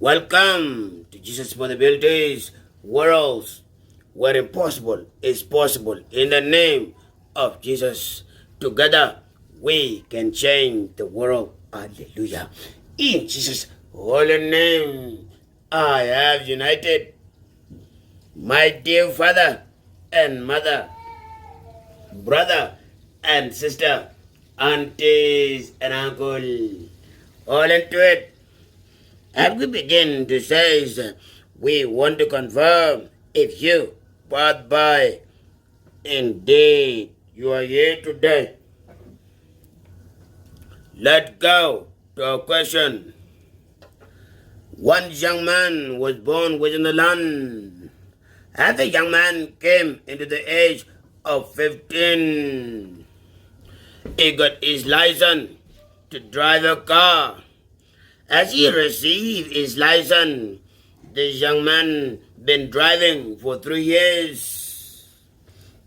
Welcome to Jesus Possibilities Worlds, where impossible is possible. In the name of Jesus, together we can change the world. Hallelujah. In Jesus' holy name, I have united my dear father and mother, brother and sister, aunties and uncle, all into it. As we begin to say, we want to confirm if you pass by, indeed you are here today. Let's go to our question. One young man was born within the land. As the young man came into the age of 15, he got his license to drive a car. As he received his license, this young man been driving for 3 years.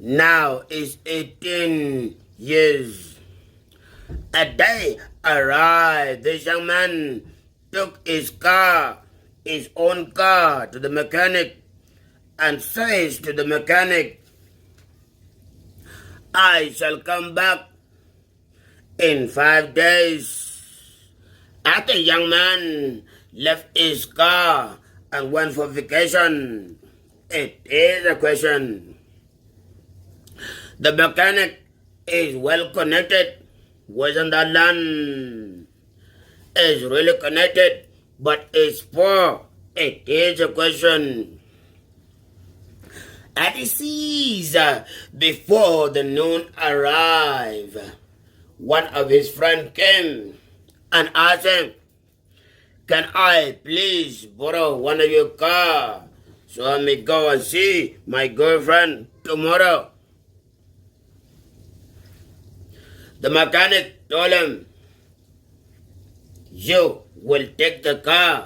Now is 18 years. A day arrived. This young man took his own car, to the mechanic and says to the mechanic, I shall come back in 5 days. After the young man left his car and went for vacation, it is a question. The mechanic is well connected, wasn't that land? Is really connected, but is poor. It is a question. As he sees before the noon arrived, one of his friends came and asked him, can I please borrow one of your car so I may go and see my girlfriend tomorrow? The mechanic told him, you will take the car,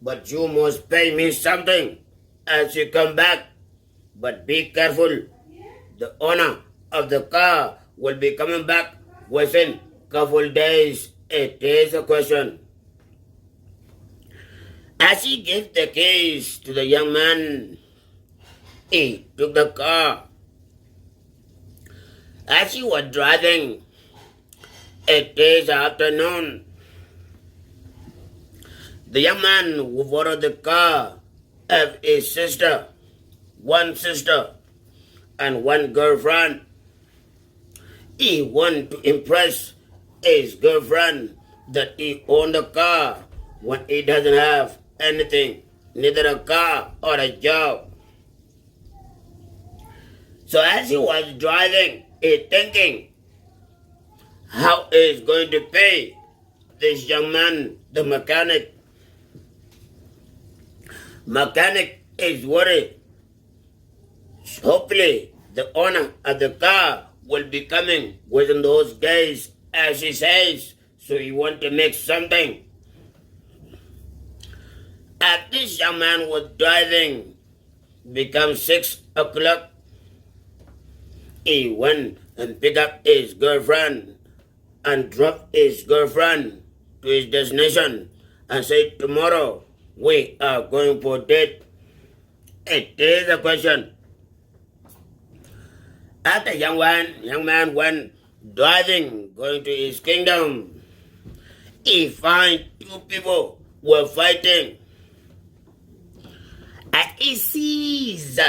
but you must pay me something as you come back. But be careful, the owner of the car will be coming back within a couple days. It is a question. As he gave the keys to the young man, he took the car. As he was driving, it is afternoon. The young man who borrowed the car have a sister, one sister, and one girlfriend. He wanted to impress his girlfriend that he owned a car when he doesn't have anything, neither a car or a job. So as he was driving, he thinking how he is going to pay this young man, the mechanic. Mechanic is worried. Hopefully the owner of the car will be coming within those days, as he says, so he want to make something. As this young man was driving, become 6 o'clock, he went and picked up his girlfriend and dropped his girlfriend to his destination and said, tomorrow we are going for a date. It is a question. After young man went driving, going to his kingdom, he find 2 people were fighting. As he sees,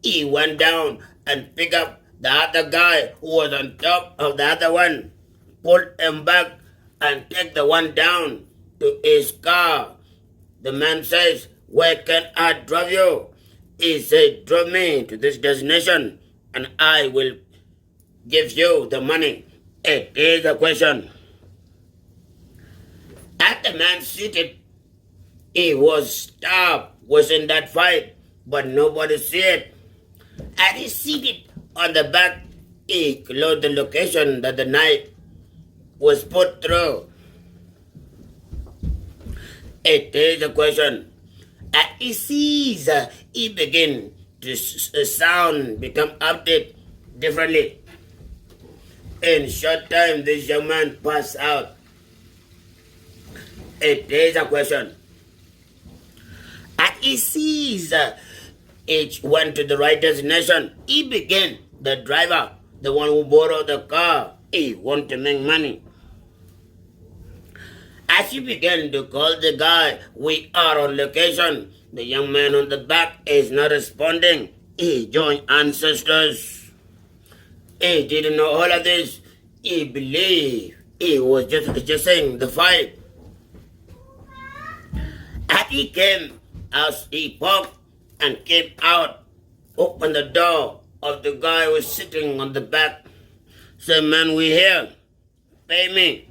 he went down and picked up the other guy who was on top of the other one, pulled him back and take the one down to his car. The man says, where can I drive you? He said, drive me to this destination and I will give you the money. It is a question. As the man seated, he was stabbed, was in that fight, but nobody see it. As he seated on the back, he closed the location that the knife was put through. It is a question. As he sees, he begin to sound become updated differently. In short time, this young man passed out. It is a question. As he sees each went to the right destination, he began, the driver, the one who borrowed the car, he wanted to make money. As he began to call the guy, we are on location. The young man on the back is not responding. He joined ancestors. He didn't know all of this. He believed he was just saying the fight. As he came, as he parked and came out, opened the door of the guy who was sitting on the back. Said, man, we here. Pay me.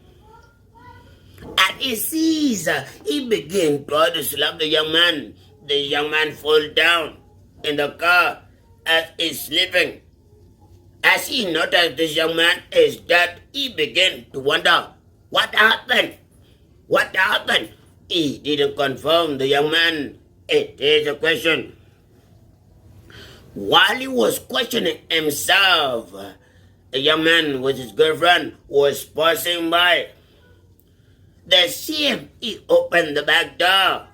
As he sees, he began to try to slap the young man. The young man fall down in the car as he's sleeping. As he noticed this young man is dead, he began to wonder, what happened? What happened? He didn't confirm the young man. It is a question. While he was questioning himself, a young man with his girlfriend was passing by. They see him, he opened the back door.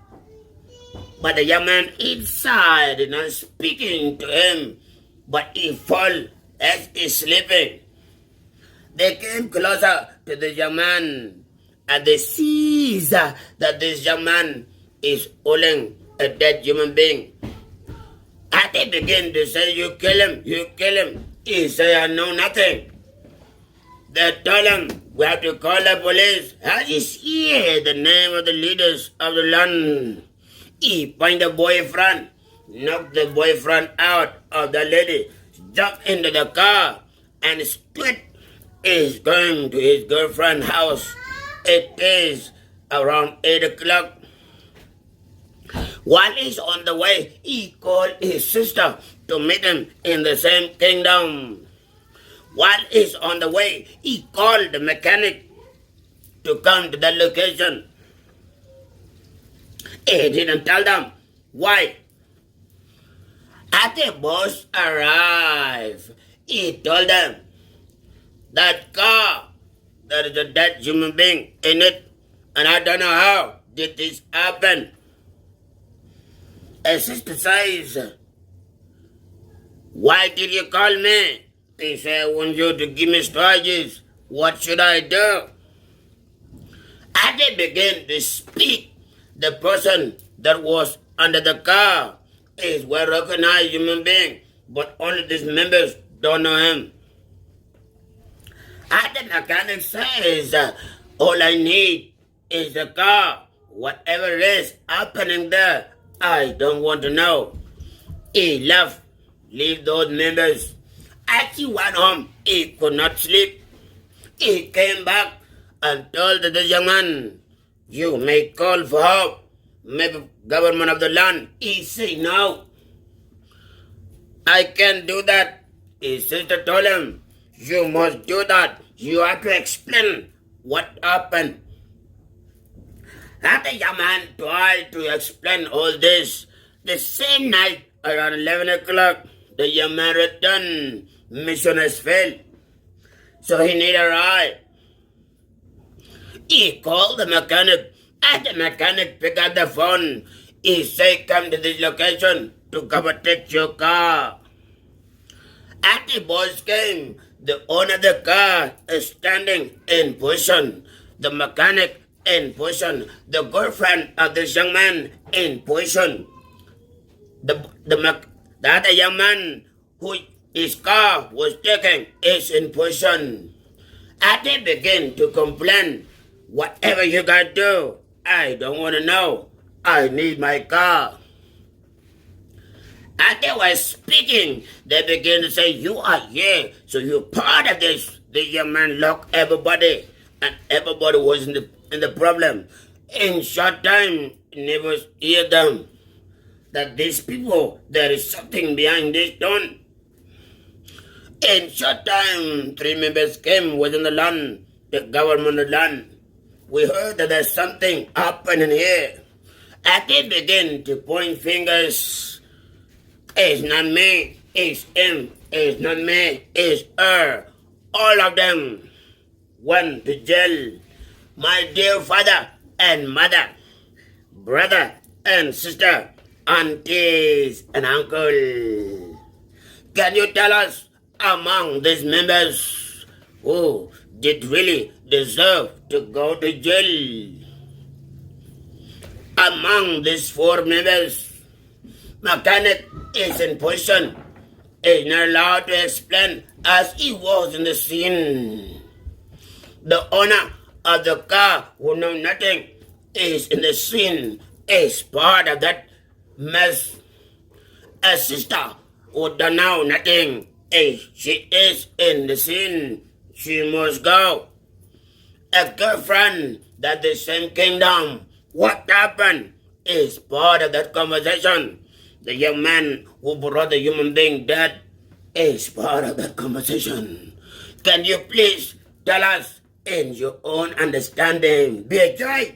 But the young man inside is not speaking to him, but he fell as he's sleeping. They came closer to the young man, and they see that this young man is holding a dead human being. And they begin to say, you kill him, you kill him. He said, I know nothing. They told him, we have to call the police. As he hear the name of the leaders of the land, he find the boyfriend, knocked the boyfriend out of the lady, jumped into the car, and straight is going to his girlfriend's house. It is around 8 o'clock. While he's on the way, he called his sister to meet him in the same kingdom. While he's on the way, he called the mechanic to come to the location. He didn't tell them why. As the boss arrived, he told them that car, there is a dead human being in it, and I don't know how did this happen. A sister says, why did you call me? He said, I want you to give me strategies. What should I do? As they began to speak, the person that was under the car is well recognized human being, but only these members don't know him. As the mechanic says, all I need is the car. Whatever is happening there, I don't want to know. He left, leave those members. As he went home, he could not sleep. He came back and told the young man, you may call for help, maybe government of the land. He said, no, I can't do that. His sister told him, you must do that. You have to explain what happened. As the young man tried to explain all this, the same night around 11 o'clock, the young man returned. Mission has failed, so he need a ride. He called the mechanic. As the mechanic picked up the phone, he said, come to this location to come and take your car. As the boss came, the owner of the car is standing in position. The mechanic in position. The girlfriend of this young man in position. The other young man who his car was taken is in position. As they begin to complain, whatever you guys do, I don't want to know. I need my car. As they were speaking, they began to say, you are here, so you're part of this. The young man locked everybody, and everybody was in the problem. In short time, neighbors hear them that these people, there is something behind this stone. In short time, 3 members came within the land, the government of the land. We heard that there's something happening here. As they begin to point fingers, it's not me, it's him, it's not me, it's her. All of them went to jail. My dear father and mother, brother and sister, aunties, and uncle. Can you tell us among these members who did really deserve to go to jail? Among these 4 members, mechanic is in position, is not allowed to explain as he was in the scene. The owner of the car who know nothing is in the scene, is part of that mess. A sister who don't know nothing is she is in the scene, she must go. A girlfriend that the same kingdom, what happened is part of that conversation. The young man who brought the human being dead is part of that conversation. Can you please tell us in your own understanding, be a judge,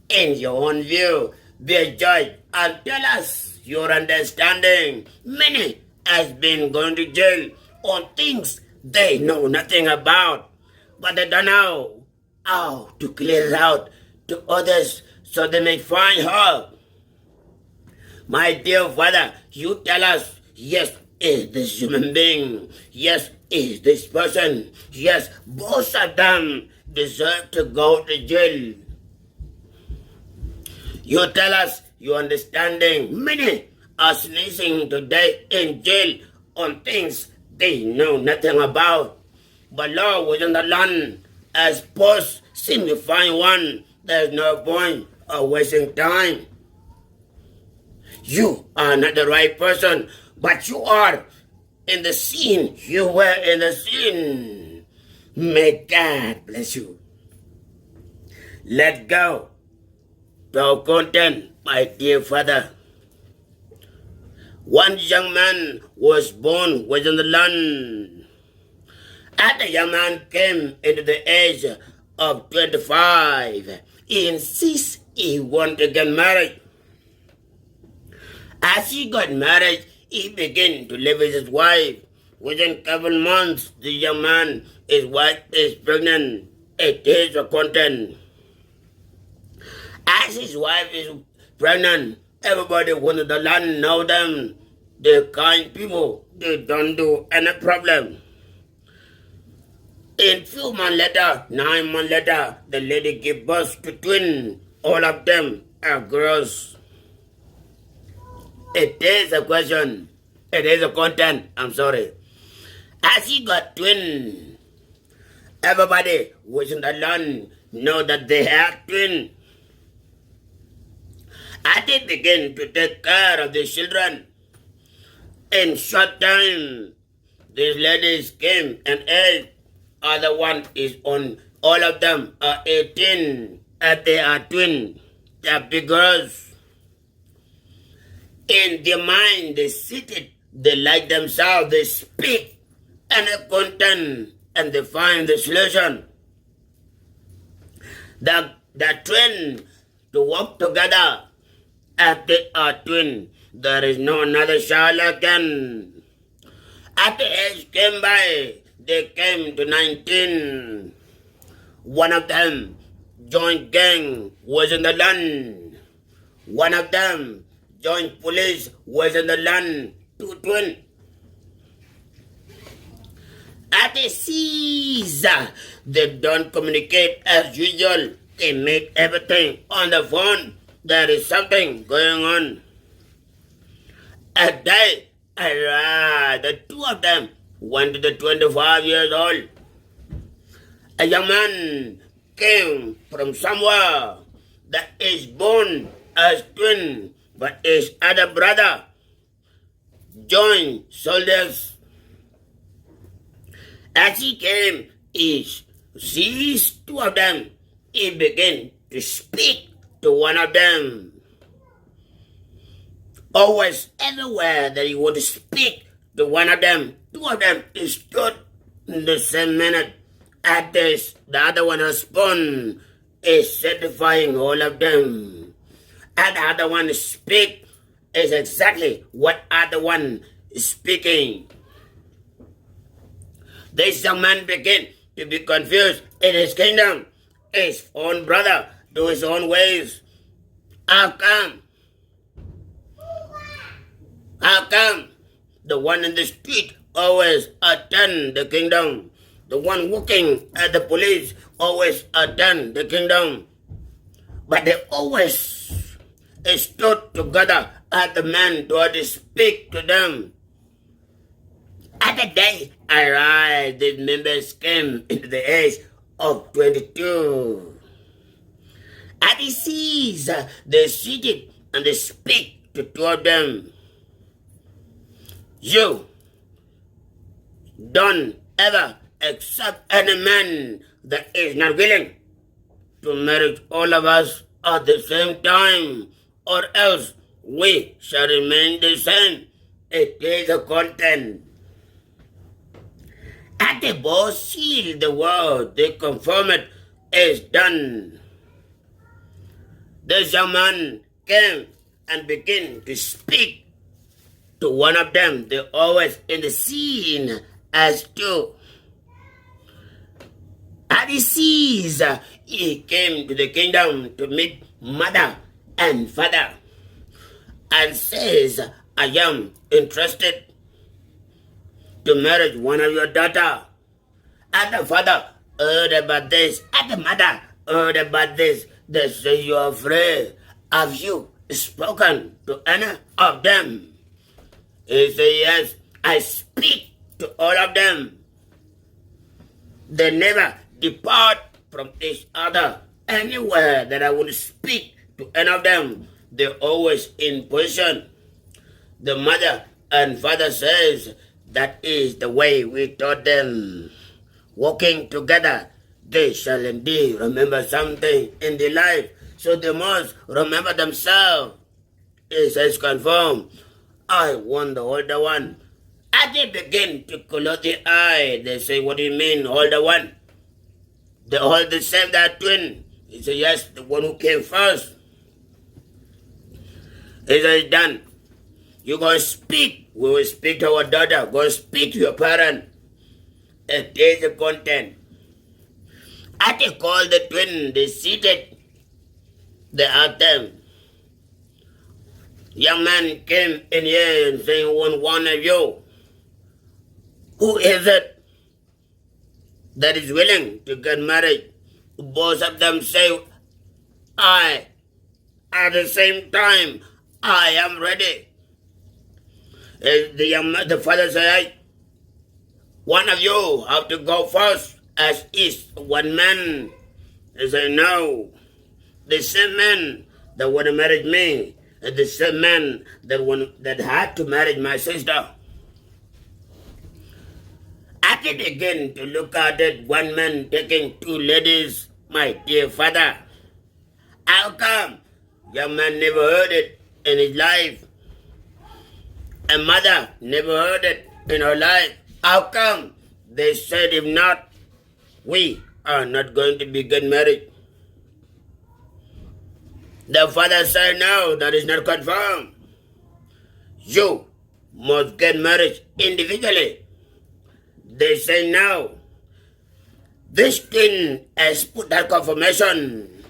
in your own view, be a judge, and tell us your understanding. Many has been going to jail on things they know nothing about, but they don't know how to clear it out to others so they may find her. My dear Father, you tell us, yes, is this human being? Yes, is this person? Yes, both of them deserve to go to jail. You tell us your understanding. Many are sneezing today in jail on things they know nothing about. But Lord, within the land, as post signifying one, there's no point of wasting time. You are not the right person, but you are in the scene. You were in the scene. May God bless you. Let go to our content, my dear Father. One young man was born within the land. As the young man came into the age of 25, he insists he wanted to get married. As he got married, he began to live with his wife. Within a couple months, the young man, his wife is pregnant. It is a content. As his wife is pregnant, everybody within the land know them. They're kind people. They don't do any problem. In few months later, 9 months later, the lady gave birth to twins. All of them are girls. It is a question. It is a content. I'm sorry. As he got twins, everybody within the land know that they have twins. As they begin to take care of the children, in short time, these ladies came and ate. Other one is on. All of them are 18, and they are twins. They are big girls. In their mind, they sit it. They like themselves. They speak and they content, and they find the solution. The twin to work together, as they are twins. There is no another child again. At the age came by, they came to 19. One of them joined gang, was in the land. One of them joined police, was in the land. 2 twins. At the Caesar, they don't communicate as usual. They make everything on the phone. There is something going on. A day, the 2 of them went to the 25 years old. A young man came from somewhere that is born as twin, but his other brother joined soldiers. As he came, he sees 2 of them. He began to speak to one of them. Always, everywhere that he would speak to one of them, 2 of them stood in the same minute. At this, the other one respond is certifying all of them. And the other one speak is exactly what other one is speaking. This young man began to be confused in his kingdom. His own brother do his own ways. How come? How come the one in the street always attend the kingdom? The one working at the police always attend the kingdom. But they always stood together at the man to speak to them. At the day arrived, these members came into the age of 22. At the seas, they seated and they speak to two of them. You don't ever accept any man that is not willing to marry all of us at the same time, or else we shall remain the same. It is a content. At the both seal the word, they confirm it is done. The young man came and began to speak to one of them. They always in the scene as two. At the seas, he came to the kingdom to meet mother and father and says, I am interested to marry one of your daughter. And the father heard about this, and the mother heard about this. They say, you are afraid. Have you spoken to any of them? He said, yes, I speak to all of them. They never depart from each other. Anywhere that I would speak to any of them, they're always in position. The mother and father says, that is the way we taught them. Walking together, they shall indeed remember something in their life. So they must remember themselves. It says confirm. I want the older one. As they begin to close the eye, they say, what do you mean, older one? They all the same, that twin. He said, yes, the one who came first. He said, done. You go speak. We will speak to our daughter. Go speak to your parent. It is the content. As they call the twin, they seated. They asked them. Young man came in here and saying, one of you. Who is it that is willing to get married? Both of them say, I. At the same time, I am ready. The father said, one of you have to go first, as is one man. He said, no. The same man that would have married me, and the same man that had to marry my sister. I can begin to look at it, one man taking two ladies, my dear father. How come? Young man never heard it in his life. A mother never heard it in her life. How come? They said, if not, we are not going to be getting married. The father said, no, that is not confirmed. You must get married individually. They say, no. This twin has put that confirmation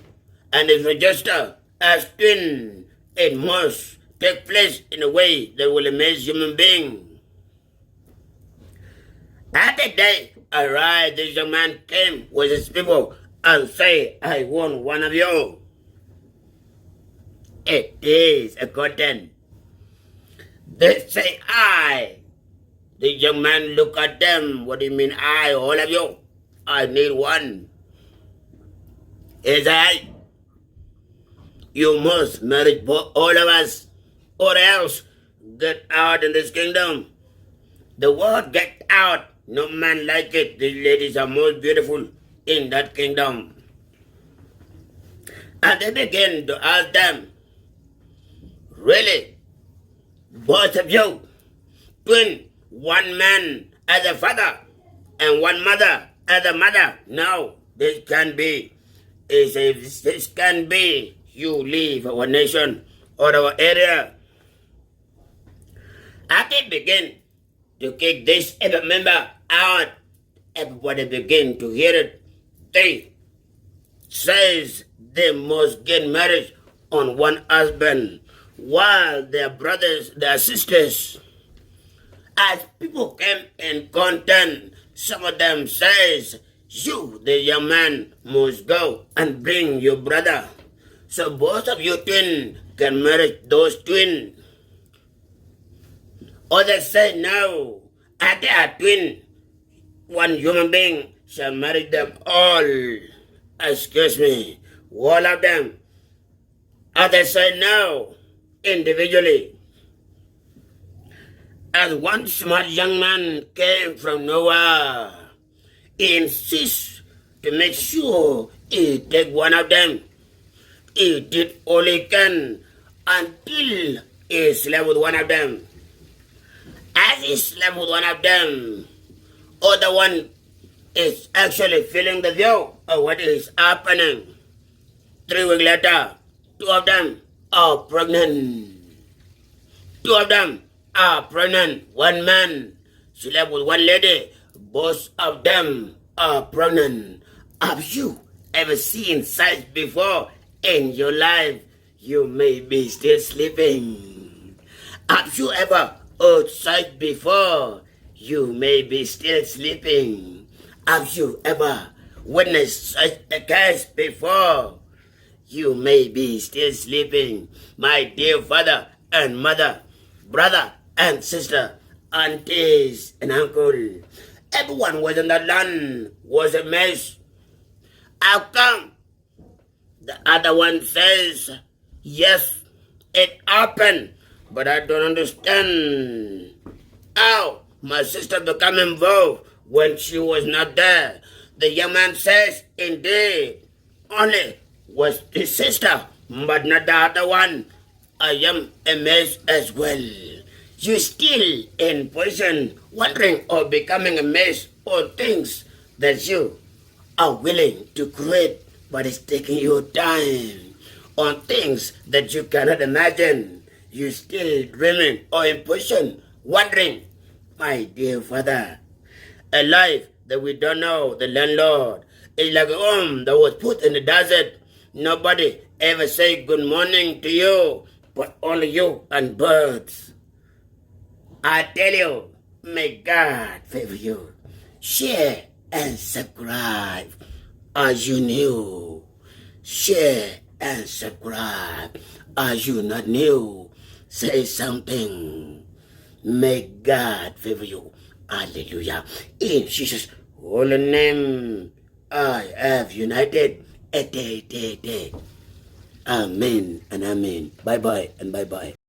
and is registered as twin. It must take place in a way that will amaze human beings. At the day arrived, this young man came with his people and said, I want one of you. It is a content. They say, I. The young man look at them. What do you mean, I? All of you? I need one. He said, you must marry all of us, or else get out in this kingdom. The word get out, no man like it. These ladies are most beautiful in that kingdom. And they begin to ask them, really, both of you, twin, one man as a father and one mother as a mother? No, this can be. If this can be, you leave our nation or our area. As they begin to kick this every member out, everybody begin to hear it. They says they must get married on one husband. while their brothers, their sisters, as people came in contact, some of them says, you, the young man, must go and bring your brother. So both of you twin can marry those twins. Others say, no, as they are twin, one human being shall marry them all. Excuse me, all of them. Others say, no, individually. As one smart young man came from nowhere, he insists to make sure he take one of them. He did all he can until he slept with one of them. As he slept with one of them, other one is actually feeling the view of what is happening. 3 weeks later, 2 of them are pregnant. 2 of them are pregnant. One man slept with one lady. Both of them are pregnant. Have you ever seen such before in your life? You may be still sleeping. Have you ever heard such before? You may be still sleeping. Have you ever witnessed such a case before? You may be still sleeping. My dear father and mother, brother and sister, aunties and uncle, everyone was in the land was a mess. How come? The other one says, yes, it happened, but I don't understand how my sister became involved when she was not there. The young man says, indeed, only was his sister, but not the other one. I am amazed as well. You're still in position, wondering or becoming amazed on things that you are willing to create, but it's taking you time. On things that you cannot imagine, you're still dreaming or in position, wondering, my dear father, a life that we don't know, the landlord, is like a home that was put in the desert. Nobody ever say good morning to you, but only you and birds. I tell you, may God favor you. Share and subscribe as you new. Share and subscribe as you not new. Say something. May God favor you. Hallelujah. In Jesus' holy name, I have united a day. Amen and amen. Bye-bye and bye-bye.